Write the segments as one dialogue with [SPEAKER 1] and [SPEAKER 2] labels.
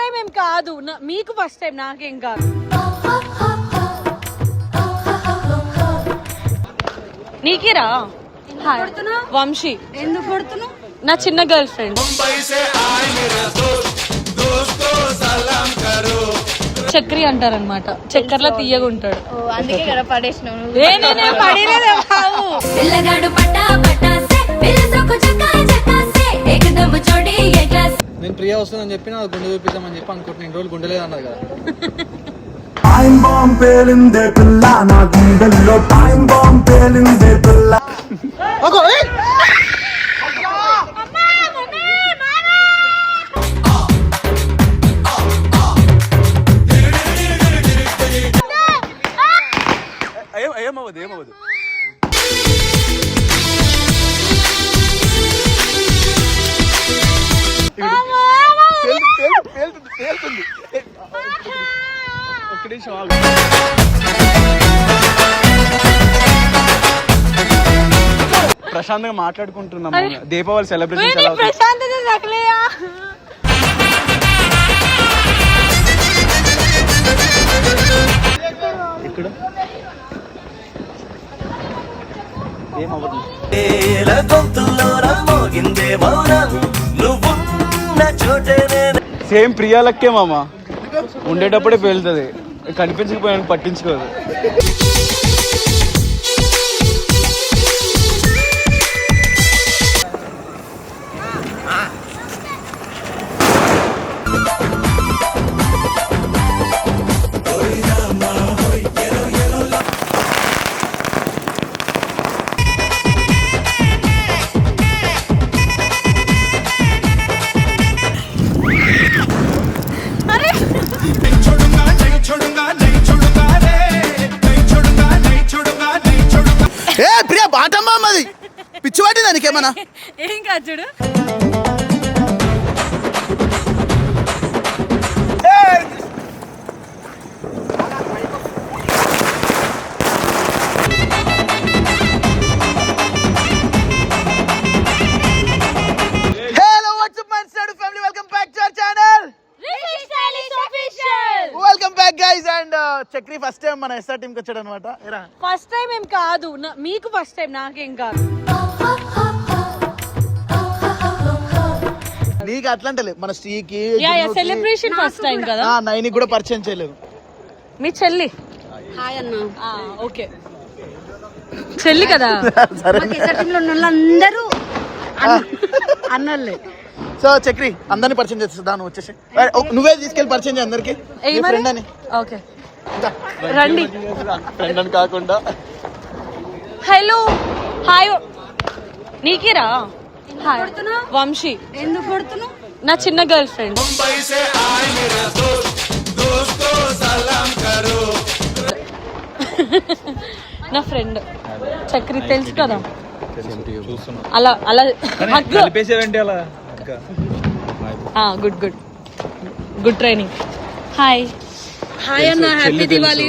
[SPEAKER 1] Time ఏం కాదు, మీకు ఫస్ట్ టైం, నాకేం కాదు. నీకేరా వంశీ.
[SPEAKER 2] ఎందుకు కొడుతున్నావు?
[SPEAKER 1] నా చిన్న గర్ల్ ఫ్రెండ్. చక్రి అంటారనమాట. చక్కెరలో తీయగా ఉంటాడు.
[SPEAKER 2] అందుకే కదా పడేసినావు.
[SPEAKER 3] నేను ప్రియా వస్తుందని చెప్పి నా గుండె చూపిద్దామని చెప్పి అనుకుంటున్నా. ఇన్ని రోజులు గుండెలేదు అన్నది కదా.
[SPEAKER 4] టైం బాంబ్ పేలిందే పిల్ల, నా గుండెల్లో టైం బాంబ్ పేలిందే పిల్ల.
[SPEAKER 3] ఏమవ్వదు ఏమవ్వదు. ప్రశాంతంగా మాట్లాడుకుంటున్నాం. దీపావళి సెలబ్రేషన్ ఇక్కడ ఏమవ్వదు. సేమ్ ప్రియా లక్కే మామ, ఉండేటప్పుడే పేలుతుంది, కనిపించకపోయాను పట్టించుకోదు. ప్రియా బాటమ్మా మాది పిచ్చి పట్టి దానికి ఏమన్నా
[SPEAKER 1] ఏం కాదు చూడు.
[SPEAKER 3] చక్రి ఫస్ట్ టైం మన ఎస్ఆర్ టీమ్ కి వచ్చాడు అనమాట.
[SPEAKER 1] ఫస్ట్ టైం ఏం కాదు, మీకు ఫస్ట్ టైం, నాకేం కాదు.
[SPEAKER 3] నీకు అట్లాంటే మన శ్రీకి
[SPEAKER 1] సెలబ్రేషన్ ఫస్ట్ టైం కదా.
[SPEAKER 3] నైని కూడా పరిచయం చేయలేదు.
[SPEAKER 1] మీ చెల్లి.
[SPEAKER 2] హాయ్ అన్న.
[SPEAKER 1] ఓకే చెల్లి కదా.
[SPEAKER 2] అందరూ అన్నలే.
[SPEAKER 3] సో చక్రి అందరిని పరిచయం చేస్తా, నువ్వు వచ్చేసి నువ్వే తీసుకెళ్ళి పరిచయం చేయి అందరికి ఫ్రెండ్ అని.
[SPEAKER 1] ఓకే రండి.
[SPEAKER 3] ఫ్రెండ్ అని కాకుండా
[SPEAKER 1] హలో హాయ్. నీకేరా వంశీ.
[SPEAKER 2] ఎందుకు కొడుతున్నావు?
[SPEAKER 1] నా చిన్న గర్ల్ ఫ్రెండ్. నా ఫ్రెండ్ చక్రి తెలుసు కదా. అలా అలా good good good training. Hi hi అన్న. హ్యాపీ దివాలి.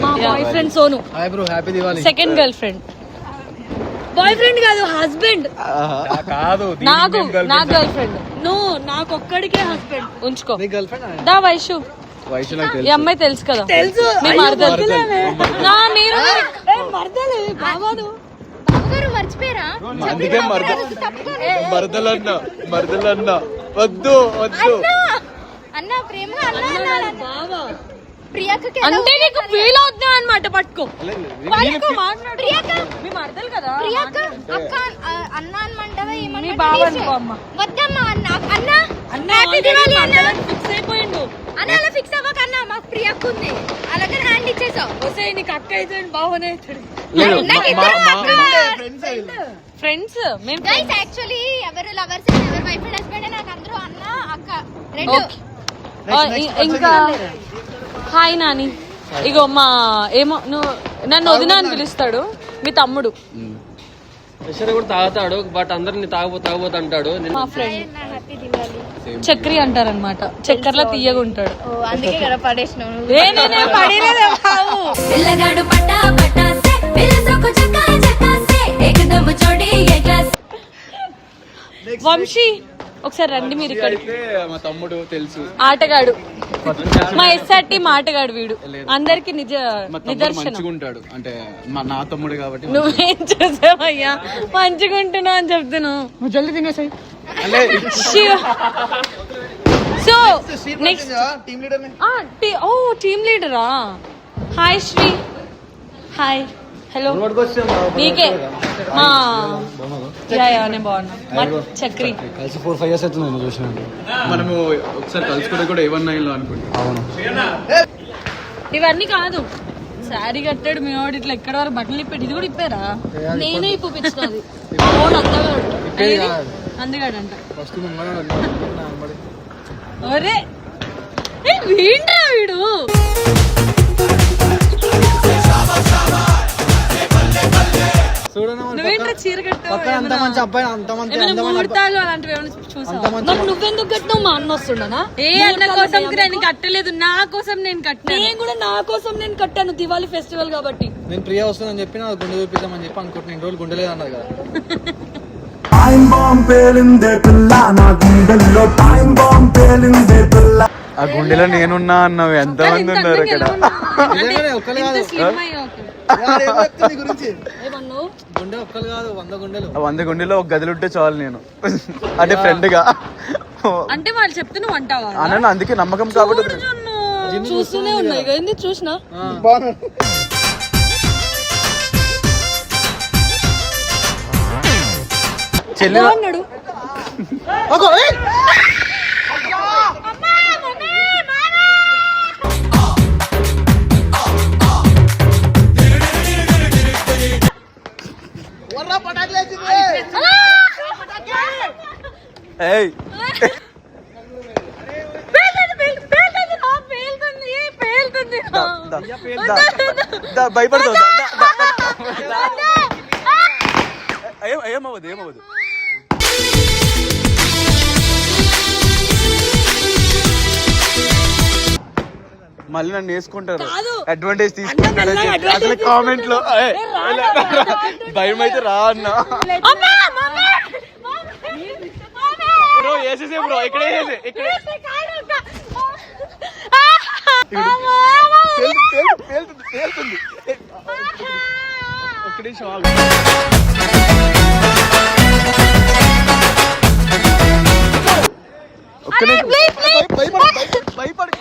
[SPEAKER 1] మా boy friend Sonu.
[SPEAKER 3] Hi bro, happy Diwali.
[SPEAKER 1] Second girl friend. Boy friend కాదు, హస్బెండ్. నాకు నా గర్ల్ ఫ్రెండ్. నువ్వు నాకు ఒక్కడికే హస్బెండ్. ఉంచుకో. దా వైషు. ఈ అమ్మాయి తెలుసు కదా. తెలుసు.
[SPEAKER 2] మర్చిపోయారా?
[SPEAKER 3] అందుకే మరదలన్నా వద్దు వద్దు
[SPEAKER 2] అన్న ప్రేమగా అన్న
[SPEAKER 1] అంటే నీకు ఫీల్ అవుతున్నా అనమాట. పట్టుకో
[SPEAKER 2] అన్న అనమంటావా?
[SPEAKER 1] మీ బావ అనుకో అమ్మ.
[SPEAKER 2] వద్దమ్మా అన్న. అన్న
[SPEAKER 1] ఫిక్స్ అయిపోయిండు
[SPEAKER 2] అన్న. అలా ఫిక్స్ అవ్వక అన్న, మాకు ప్రియాక్ ఉంది. అలాగే హ్యాండ్ ఇచ్చేసావు.
[SPEAKER 1] వస్తే నీకు అక్క అయితే బావనే అవుతాడు. ఫ్రెండ్స్ మేము
[SPEAKER 2] యాక్చువల్లీ ఎవరు లవర్స్ ఎవరు వైఫ్ అండ్ హస్బెండ్. నాకు అందరూ అన్న అక్క రెండు.
[SPEAKER 1] ఇంకా హాయ్ నాని. ఇగో మా ఏమో నువ్వు నన్ను వదిన అని పిలుస్తాడు మీ తమ్ముడు.
[SPEAKER 5] కూడా తాగుతాడు, బట్ అందరిని తాగబోతా అంటాడు.
[SPEAKER 1] మా ఫ్రెండ్ చక్రి అంటారనమాట. చక్కెరలో తీయగా ఉంటాడు.
[SPEAKER 2] అందుకే కదా పడేసినావు.
[SPEAKER 1] వంశీ ఒకసారి రండి మీరు ఇక్కడికి.
[SPEAKER 3] మా తమ్ముడు తెలుసు,
[SPEAKER 1] ఆటగాడు, మా ఎస్ఆర్ టీం ఆటగాడు వీడు, అందరికి నిదర్శనం.
[SPEAKER 3] ఉంటాడు అంటే నా తమ్ముడు కాబట్టి.
[SPEAKER 1] నువ్వేం చూసావయ్యా, మంచిగుంటున్నా అని చెప్తున్నావు.
[SPEAKER 3] నువ్వు జల్దీ తినేసాయి.
[SPEAKER 1] సో నెక్స్ట్ టీమ్ లీడరా. హాయ్ శ్రీ. Hi, hello. నీకే మా నేను బాగున్నా. మా చక్రి
[SPEAKER 5] కలిసి 4-5 years అవుతుంది నేను చూసినాను.
[SPEAKER 3] మనము ఒకసారి కలుసుకుంటే కూడా A19 లో అనుకుంటా. అవును,
[SPEAKER 1] ఇవన్నీ కాదు. శారీ కట్టాడు మీ వాడు, ఇట్లా ఎక్కడ వరకు బట్టలు ఇప్పాడు. ఇది కూడా ఇప్పారా? నేనే ఇప్పించినది. అందుగాడంట. అరే వీండ్రా వీడు. నువ్వేంట్రా చీర కట్టావు? ముహూర్తాలు అలాంటివి చూసావా? నువ్వెందుకు కట్టావు? మా అన్న వస్తుండనా? ఏ అన్న కోసం నేను కట్టలేదు, నా కోసం నేను కట్టాను. నేను కూడా నా కోసం నేను కట్టాను, దివాళీ ఫెస్టివల్ కాబట్టి.
[SPEAKER 5] నేను ప్రియా వస్తుందని చెప్పి నా గుండె చూపిద్దామని చెప్పి అనుకుంటున్నా. 2 రోజులు గుండెలేదు అన్నది కదా.
[SPEAKER 4] టైం బాంబ్ పేలిందే పిల్ల నా గుండెల్లో, టైం బాంబ్ పేలిందే పిల్ల.
[SPEAKER 3] ఆ గుండెలో నేనున్నా అన్నావు. ఎంత మంది ఉన్నారు ఇక్కడ.
[SPEAKER 5] గుండె ఒక్కలు కాదు, 100 గుండెలు.
[SPEAKER 3] 100 గుండెలో ఒక గదిలో ఉంటే చాలు నేను, అంటే ఫ్రెండ్ గా.
[SPEAKER 1] అంటే వాళ్ళు చెప్తే నువ్వు అంటావా?
[SPEAKER 3] అన్న అందుకే నమ్మకం కాబట్టి
[SPEAKER 1] చూస్తూనే ఉన్నాయి. ఏంది చూసినా
[SPEAKER 3] చెల్లి
[SPEAKER 1] అన్నాడు.
[SPEAKER 3] ఏయ్ భయపడతావు. ఏమవ్వదు, ఏమవ్వదు. మళ్ళీ నన్ను వేసుకుంటారు, అడ్వాంటేజ్ తీసుకుంటారు అసలు కామెంట్ లో. భయం అయితే రా అన్న. బ్రో వేసేసే బ్రో, ఇక్కడే వేసే, ఇక్కడే పేలుతుంది. ఒక్క నిమిషం ఆగు. ఒక్క నిమిషం భయపడు.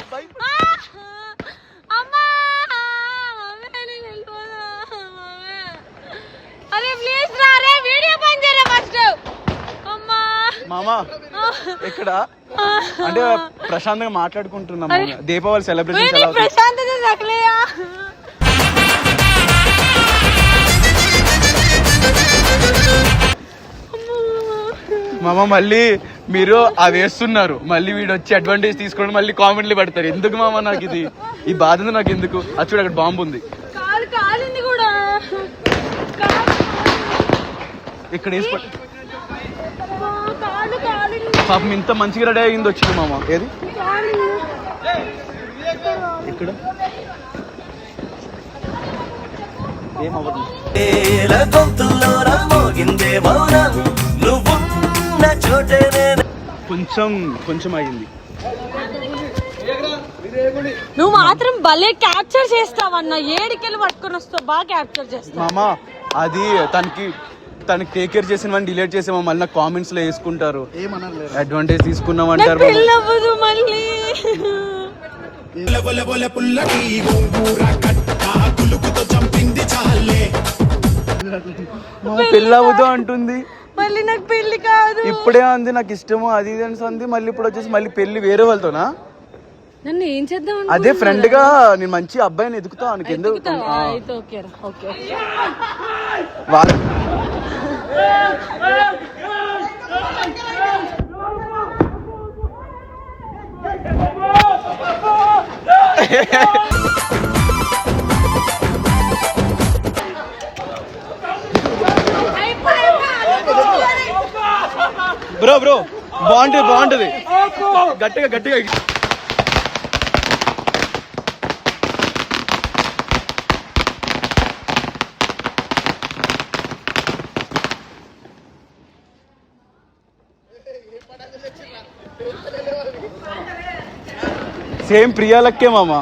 [SPEAKER 3] మామా ఇక్కడ అంటే ప్రశాంతంగా మాట్లాడుకుంటున్నాం. దీపావళి సెలబ్రేషన్ మామ. మళ్ళీ మీరు అవి వేస్తున్నారు, మళ్ళీ వీడు వచ్చి అడ్వాంటేజ్ తీసుకోవడం, మళ్ళీ కామెంట్లు పెడతారు. ఎందుకు మామ నాకు ఇది, ఈ బాధ నాకు ఎందుకు? అది చూడు అక్కడ బాంబు ఉంది ఇక్కడ వేసి. పాపం ఇంత మంచిగా రెడీ అయింది వచ్చింది మామ. ఏది ఇక్కడ ఏమవ్వదు. కొంచెం అయింది.
[SPEAKER 1] నువ్వు మాత్రం భలే క్యాప్చర్ చేస్తావన్న. ఏడికెళ్ళి పట్టుకొని వస్తావు, బాగా క్యాప్చర్ చేస్తావు
[SPEAKER 3] మామా. అది తనకి టేక్ కేర్ చేసిన వాడిని డిలీట్ చేసామో మళ్ళీ నాకు కామెంట్స్ లో వేసుకుంటారు, అడ్వాంటేజ్ తీసుకున్నాం అంటారు. పెళ్ళి అవ్వదు అంటుంది,
[SPEAKER 1] మళ్ళీ నాకు పెళ్లి కాదు.
[SPEAKER 3] ఇప్పుడే అంది నాకు ఇష్టము అది ఇది అని అంది. మళ్ళీ ఇప్పుడు వచ్చేసి మళ్ళీ పెళ్లి వేరే వాళ్ళతోనా?
[SPEAKER 1] నన్ను ఏం చేద్దాం?
[SPEAKER 3] అదే ఫ్రెండ్ గా నేను మంచి అబ్బాయిని ఎదుగుతా అనుకు. ఎందుకు బ్రో బాగుంటది గట్టిగా సేమ్ ప్రియా లక్కే మామ,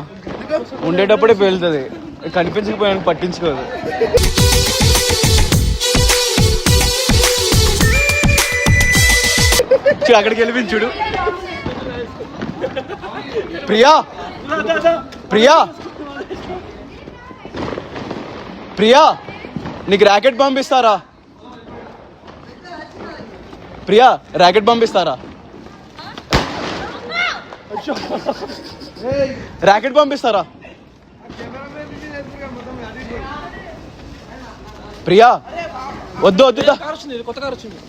[SPEAKER 3] ఉండేటప్పుడే పేలుతుంది, కనిపించకపోయాను పట్టించుకోదు. అక్కడికి వెళ్ళిపించుడు. ప్రియా ప్రియా ప్రియా నీకు ర్యాకెట్ పంపిస్తారా? ప్రియా ర్యాకెట్ పంపిస్తారా? ర్యాకెట్ పంపిస్తారా? ప్రియా వద్దు వద్దు.
[SPEAKER 5] కొత్త కారు వచ్చింది.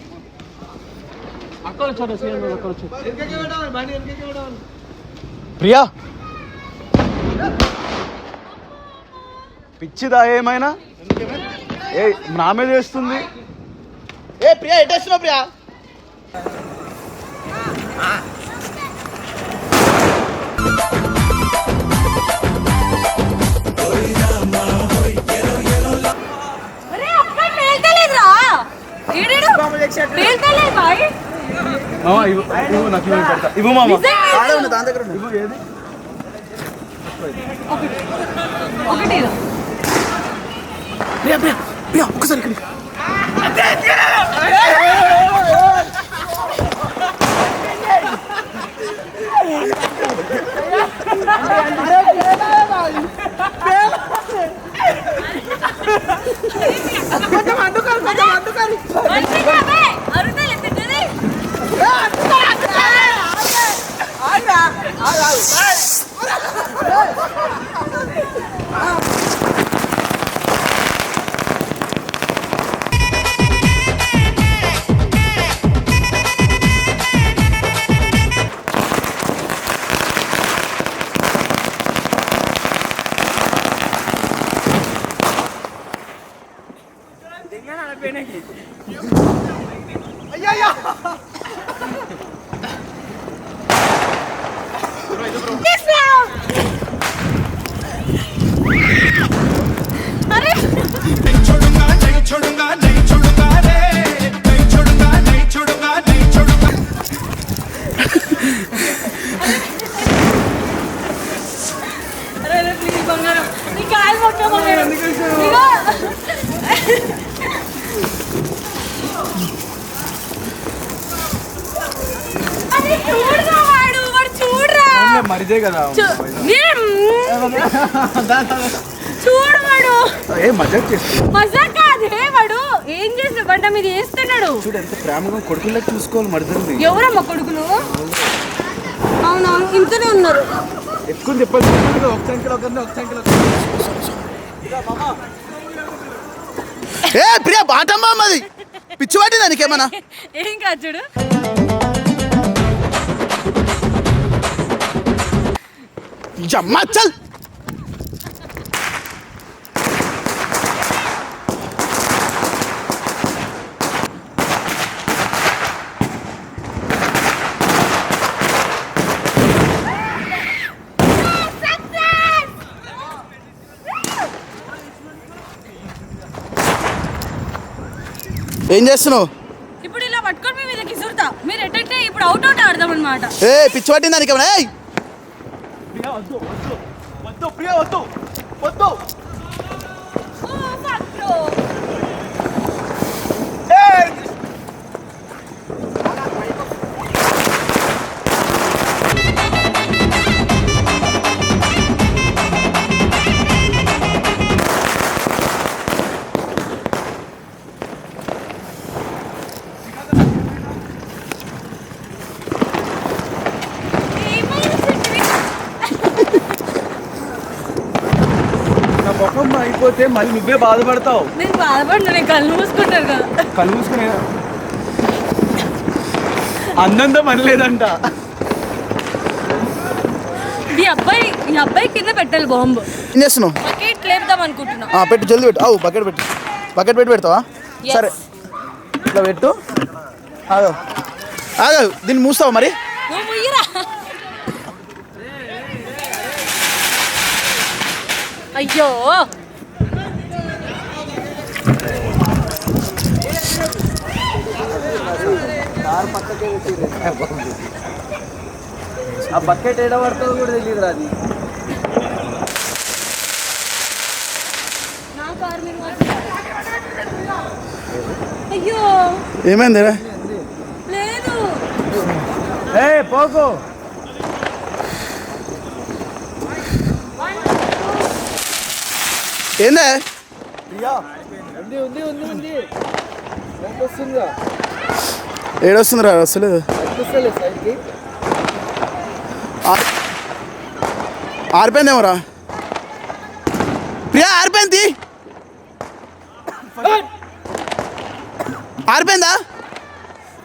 [SPEAKER 3] ప్రియా పిచ్చిదా ఏమైనా? ఏ నా మీద వేస్తుంది. ఏ ప్రియా ఎట్టేస్తున్నావు ప్రియా? ఇవ్వు మామ. ఒకసారి మరిదే కదా
[SPEAKER 1] చూడవాడు
[SPEAKER 3] మజాక్
[SPEAKER 1] కాదే. వాడు ఏం చేసిన బంట మీద వేస్తున్నాడు.
[SPEAKER 3] చూడు ఎంత ప్రేమగా కొడుకులకు చూసుకోవాలి మరిదండి.
[SPEAKER 1] ఎవరమ్మా కొడుకులు? అవునవును ఇంతనే ఉన్నారు.
[SPEAKER 3] ఎక్కువ చెప్పాలి. ఏ ప్రియా బాటమ్మా మాది పిచ్చి పట్టి దానికి ఏమన్నా
[SPEAKER 1] ఏం కాదు చూడు.
[SPEAKER 3] జమ్మా చల్. ఏం చేస్తున్నావు?
[SPEAKER 1] ఇప్పుడు ఇలా పట్టుకొని మీ మీదకి సురుతా. మీరు ఎట్టంటే ఇప్పుడు అవుట్ అవుట్ ఆడదాం అన్నమాట.
[SPEAKER 3] ఏ పిచ్చి పట్టింది దానికి ఏమన్నా? ముఖం అయిపోతే మళ్ళీ నువ్వే బాధపడతావు.
[SPEAKER 1] నేను బాధపడినా, నేను కళ్ళు మూసుకుంటాను కదా.
[SPEAKER 3] కళ్ళు మూసుకునే అందంతా పని లేదంట.
[SPEAKER 1] ఈ అబ్బాయి కింద పెట్టాలి బాంబు.
[SPEAKER 3] ఏం చేస్తున్నావు?
[SPEAKER 1] బకెట్ లేపుదాం అనుకుంటున్నా.
[SPEAKER 3] పెట్టు జల్దీ పెట్టు. అవు బకెట్ పెట్టి పెడతావా? సరే ఇట్లా పెట్టు. ఆగు దీన్ని మూస్తావా మరి?
[SPEAKER 1] నువ్వు ముయ్యరా. అయ్యో
[SPEAKER 3] ఆ బకెట్ ఏడ పడుతుందో కూడా తెలియదు అది.
[SPEAKER 1] అయ్యో
[SPEAKER 6] ఏమైంది
[SPEAKER 1] లేదు.
[SPEAKER 3] పోకు.
[SPEAKER 6] ఏందే ఏడొస్తుందిరా వస్తలేదు. ఆరిపోయిందేమోరా ప్రియా, ఆరిపోయింది. ఆరిపోయిందా?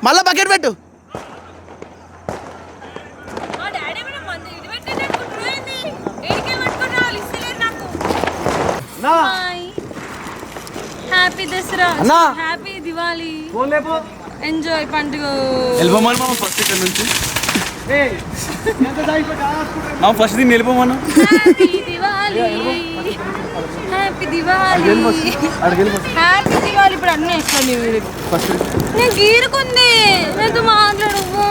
[SPEAKER 6] మళ్ళా బకెట్ పెట్టు.
[SPEAKER 1] Happy Dussehra, happy Diwali, enjoy పండుగ.
[SPEAKER 3] వెళ్ళిపోమని మామ ఫస్ట్ ఇక్కడ నుంచి. మామ ఫస్ట్ దీన్ని వెళ్ళిపోమను.
[SPEAKER 1] Happy Diwali, happy Diwali, happy Diwali. ఇప్పుడు అన్నీ వేసుకోండి. నేను గీరుకుంది, నేను మాట్లాడవు.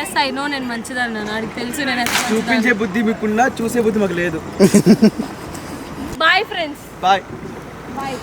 [SPEAKER 1] ఎస్ ఐ నో, నేను మంచిదన్నా, నాకు తెలుసు. నేను
[SPEAKER 3] చూపించే బుద్ధి మీకున్నా, చూసే బుద్ధి మాకు లేదు.
[SPEAKER 1] Bye friends,
[SPEAKER 3] bye.
[SPEAKER 1] బాయ్.